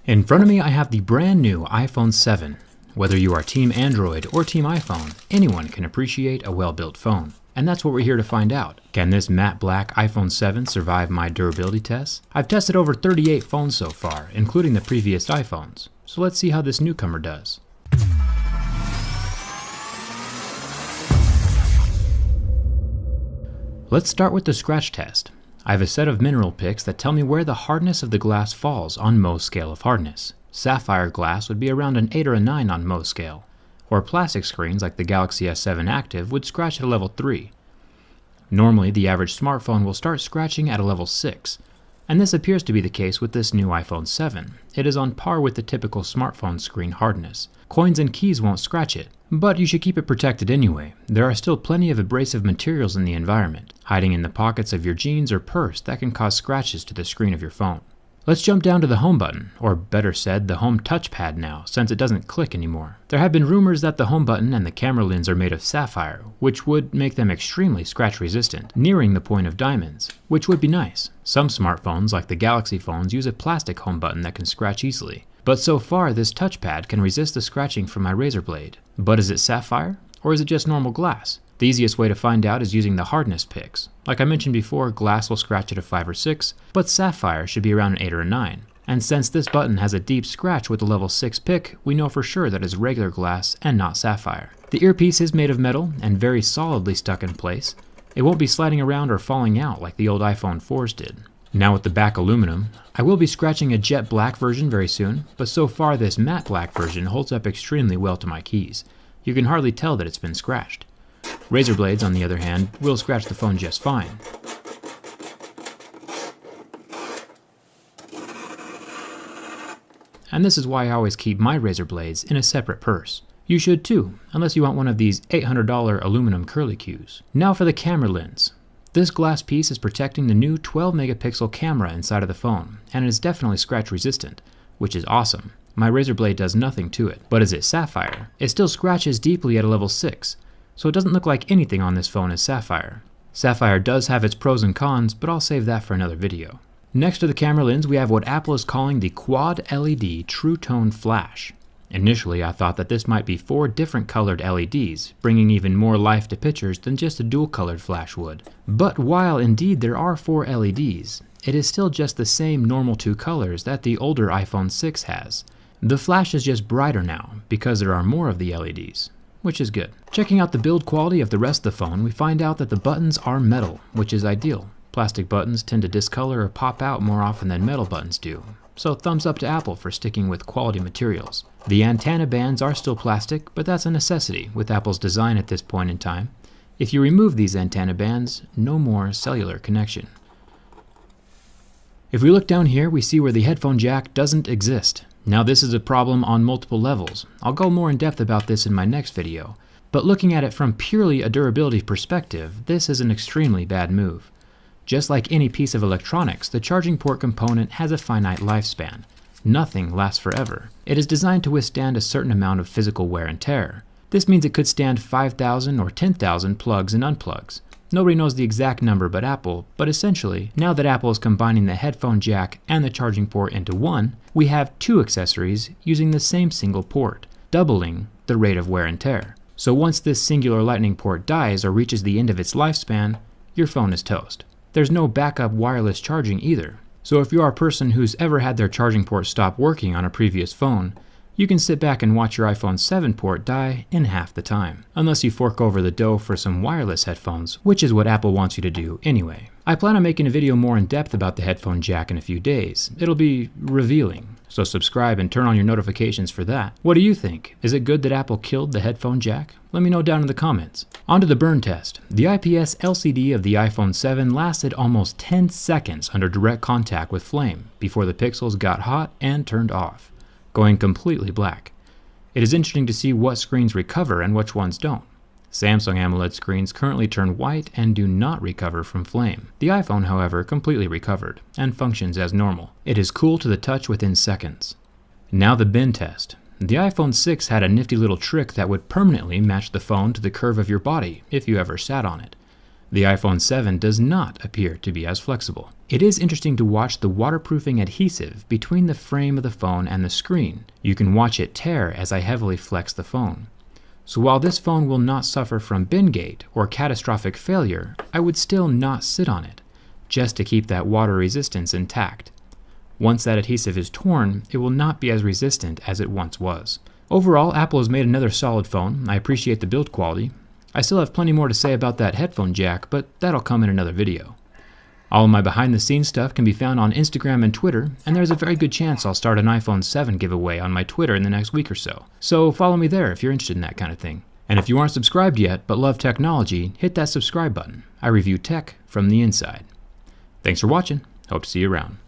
In front of me I have the brand new iPhone 7. Whether you are Team Android or Team iPhone, anyone can appreciate a well-built phone. And that's what we're here to find out. Can this matte black iPhone 7 survive my durability tests? I've tested over 38 phones so far, including the previous iPhones. So let's see how this newcomer does. Let's start with the scratch test. I have a set of mineral picks that tell me where the hardness of the glass falls on Mohs scale of hardness. Sapphire glass would be around an 8 or a 9 on Mohs scale, or plastic screens like the Galaxy S7 Active would scratch at a level 3. Normally, the average smartphone will start scratching at a level 6, and this appears to be the case with this new iPhone 7. It is on par with the typical smartphone screen hardness. Coins and keys won't scratch it, but you should keep it protected anyway. There are still plenty of abrasive materials in the environment, hiding in the pockets of your jeans or purse that can cause scratches to the screen of your phone. Let's jump down to the home button, or better said, the home touchpad now, since it doesn't click anymore. There have been rumors that the home button and the camera lens are made of sapphire, which would make them extremely scratch resistant, nearing the point of diamonds, which would be nice. Some smartphones, like the Galaxy phones, use a plastic home button that can scratch easily. But so far, this touchpad can resist the scratching from my razor blade. But is it sapphire, or is it just normal glass? The easiest way to find out is using the hardness picks. Like I mentioned before, glass will scratch at a 5 or 6, but sapphire should be around an 8 or a 9. And since this button has a deep scratch with a level 6 pick, we know for sure that it's regular glass and not sapphire. The earpiece is made of metal and very solidly stuck in place. It won't be sliding around or falling out like the old iPhone 4s did. Now with the back aluminum, I will be scratching a jet black version very soon, but so far this matte black version holds up extremely well to my keys. You can hardly tell that it's been scratched. Razor blades, on the other hand, will scratch the phone just fine. And this is why I always keep my razor blades in a separate purse. You should too, unless you want one of these $800 aluminum curlicues. Now for the camera lens. This glass piece is protecting the new 12 megapixel camera inside of the phone, and it is definitely scratch resistant, which is awesome. My razor blade does nothing to it. But is it sapphire? It still scratches deeply at a level 6, so it doesn't look like anything on this phone is sapphire. Sapphire does have its pros and cons, but I'll save that for another video. Next to the camera lens, we have what Apple is calling the Quad LED True Tone Flash. Initially, I thought that this might be 4 different colored LEDs, bringing even more life to pictures than just a dual-colored flash would. But while indeed there are 4 LEDs, it is still just the same normal 2 colors that the older iPhone 6 has. The flash is just brighter now, because there are more of the LEDs, which is good. Checking out the build quality of the rest of the phone, we find out that the buttons are metal, which is ideal. Plastic buttons tend to discolor or pop out more often than metal buttons do. So thumbs up to Apple for sticking with quality materials. The antenna bands are still plastic, but that's a necessity with Apple's design at this point in time. If you remove these antenna bands, no more cellular connection. If we look down here, we see where the headphone jack doesn't exist. Now this is a problem on multiple levels. I'll go more in depth about this in my next video. But looking at it from purely a durability perspective, this is an extremely bad move. Just like any piece of electronics, the charging port component has a finite lifespan. Nothing lasts forever. It is designed to withstand a certain amount of physical wear and tear. This means it could stand 5,000 or 10,000 plugs and unplugs. Nobody knows the exact number but Apple, but essentially, now that Apple is combining the headphone jack and the charging port into one, we have 2 accessories using the same single port, doubling the rate of wear and tear. So once this singular lightning port dies or reaches the end of its lifespan, your phone is toast. There's no backup wireless charging either. So if you are a person who's ever had their charging port stop working on a previous phone, you can sit back and watch your iPhone 7 port die in half the time. Unless you fork over the dough for some wireless headphones, which is what Apple wants you to do anyway. I plan on making a video more in depth about the headphone jack in a few days. It'll be revealing, so subscribe and turn on your notifications for that. What do you think? Is it good that Apple killed the headphone jack? Let me know down in the comments. On to the burn test. The IPS LCD of the iPhone 7 lasted almost 10 seconds under direct contact with flame before the pixels got hot and turned off, going completely black. It is interesting to see what screens recover and which ones don't. Samsung AMOLED screens currently turn white and do not recover from flame. The iPhone, however, completely recovered and functions as normal. It is cool to the touch within seconds. Now the bend test. The iPhone 6 had a nifty little trick that would permanently match the phone to the curve of your body if you ever sat on it. The iPhone 7 does not appear to be as flexible. It is interesting to watch the waterproofing adhesive between the frame of the phone and the screen. You can watch it tear as I heavily flex the phone. So while this phone will not suffer from bin gate or catastrophic failure, I would still not sit on it, just to keep that water resistance intact. Once that adhesive is torn, it will not be as resistant as it once was. Overall, Apple has made another solid phone. I appreciate the build quality. I still have plenty more to say about that headphone jack, but that'll come in another video. All of my behind the scenes stuff can be found on Instagram and Twitter, and there's a very good chance I'll start an iPhone 7 giveaway on my Twitter in the next week or so. So follow me there if you're interested in that kind of thing. And if you aren't subscribed yet but love technology, hit that subscribe button. I review tech from the inside. Thanks for watching. Hope to see you around.